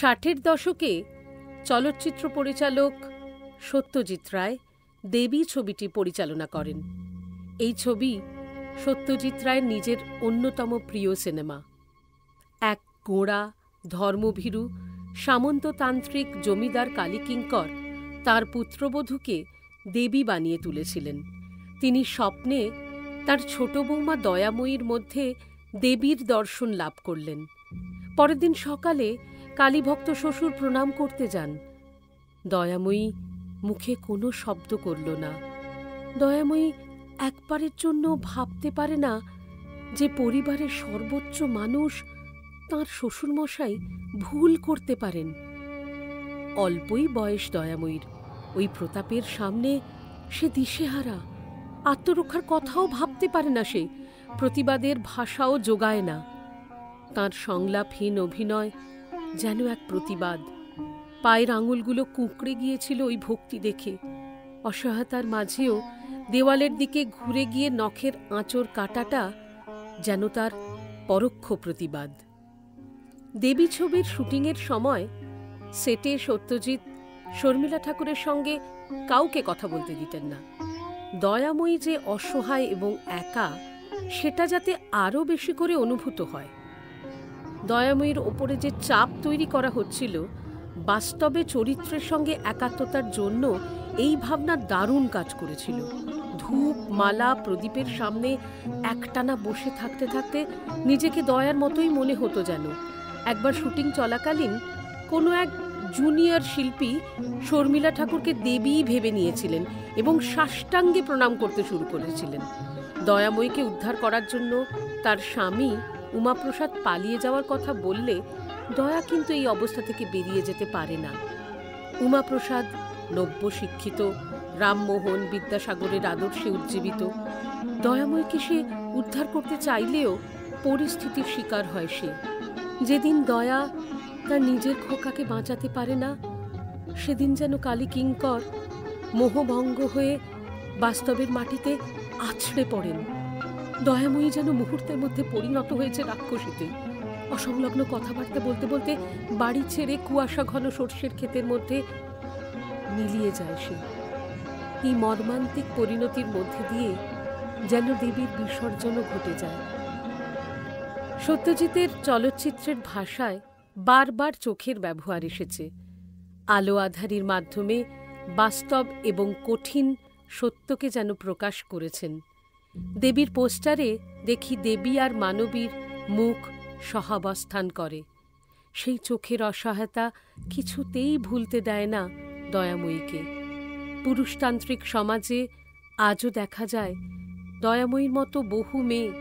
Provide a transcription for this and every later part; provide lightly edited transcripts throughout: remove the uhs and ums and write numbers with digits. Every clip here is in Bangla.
ষাটের দশকে চলচ্চিত্র পরিচালক সত্যজিৎ রায় দেবী ছবিটি পরিচালনা করেন। এই ছবি সত্যজিৎ রায়ের নিজের অন্যতম প্রিয় সিনেমা। এক গোঁড়া ধর্মভীরু সামন্ততান্ত্রিক জমিদার কালীকিঙ্কর তার পুত্রবধূকে দেবী বানিয়ে তুলেছিলেন। তিনি স্বপ্নে তার ছোট বৌমা দয়াময়ীর মধ্যে দেবীর দর্শন লাভ করলেন। পরের দিন সকালে কালীভক্ত শ্বশুর প্রণাম করতে যান। দয়াময়ী মুখে কোনো শব্দ করল না। দয়াময়ী একবারের জন্য ভাবতে পারে না যে পরিবারের সর্বোচ্চ মানুষ তাঁর শ্বশুরমশাই ভুল করতে পারেন। অল্পই বয়স দয়াময়ীর, ওই প্রতাপের সামনে সে দিশেহারা। আত্মরক্ষার কথাও ভাবতে পারে না সে, প্রতিবাদের ভাষাও জোগায় না। তাঁর সংলাপহীন অভিনয় যেন এক প্রতিবাদ। পায়ের আঙুলগুলো কুঁকড়ে গিয়েছিল ওই ভক্তি দেখে। অসহায়তার মাঝেও দেওয়ালের দিকে ঘুরে গিয়ে নখের আঁচড় কাটাটা যেন তার পরোক্ষ প্রতিবাদ। দেবী ছবির শুটিংয়ের সময় সেটে সত্যজিৎ শর্মিলা ঠাকুরের সঙ্গে কাউকে কথা বলতে দিতেন না। দয়াময়ী যে অসহায় এবং একা, সেটা যাতে আরও বেশি করে অনুভূত হয়। দয়াময়ীর ওপরে যে চাপ তৈরি করা হচ্ছিল, বাস্তবে চরিত্রের সঙ্গে একাত্মতার জন্য এই ভাবনা দারুণ কাজ করেছিল। ধূপ মালা প্রদীপের সামনে একটানা বসে থাকতে থাকতে নিজেকে দয়ার মতোই মনে হতো যেন। একবার শুটিং চলাকালীন কোনো এক জুনিয়র শিল্পী শর্মিলা ঠাকুরকে দেবী ভেবে নিয়েছিলেন এবং সাষ্টাঙ্গে প্রণাম করতে শুরু করেছিলেন। দয়াময়ীকে উদ্ধার করার জন্য তার স্বামী উমাপ্রসাদ পালিয়ে যাওয়ার কথা বললে দয়া কিন্তু এই অবস্থা থেকে বেরিয়ে যেতে পারে না। উমাপ্রসাদ নব্য শিক্ষিত, রামমোহন বিদ্যাসাগরের আদর্শে উজ্জীবিত। দয়াময়ীকে সে উদ্ধার করতে চাইলেও পরিস্থিতির শিকার হয় সে। যেদিন দয়া তার নিজের খোকাকে বাঁচাতে পারে না, সেদিন যেন কালীকিঙ্কর মোহভঙ্গ হয়ে বাস্তবের মাটিতে আছড়ে পড়েন। দয়াময়ী যেন মুহূর্তের মধ্যে পরিণত হয়েছে রাক্ষসীতে। অসংলগ্ন কথাবার্তা বলতে বলতে বাড়ি ছেড়ে কুয়াশা ঘন সর্ষের ক্ষেতের মধ্যে মিলিয়ে যায় সে। এই মর্মান্তিক পরিণতির মধ্যে দিয়ে যেন দেবীর বিসর্জনও ঘটে যায়। সত্যজিতের চলচ্চিত্রের ভাষায় বারবার চোখের ব্যবহার এসেছে। আলো আঁধারির মাধ্যমে বাস্তব এবং কঠিন সত্যকে যেন প্রকাশ করেছেন। দেবীর পোস্টারে দেখি দেবী আর মানবীর মুখ সহাবস্থান করে। সেই চোখের অসহায়তা কিছুতেই ভুলতে দেয় না দয়াময়ীকে। পুরুষতান্ত্রিক সমাজে আজও দেখা যায় দয়াময়ীর মতো বহু মেয়ে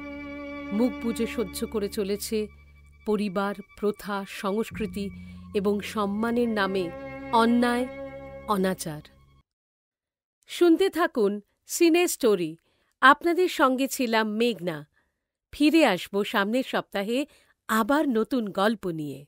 মুখ বুজে সহ্য করে চলেছে পরিবার, প্রথা, সংস্কৃতি এবং সম্মানের নামে অন্যায়, অনাচার। শুনতে থাকুন সিনে স্টোরি। আপনাদের সঙ্গে ছিলাম মেঘনা। ফিরে আসব সামনের সপ্তাহে আবার নতুন গল্প নিয়ে।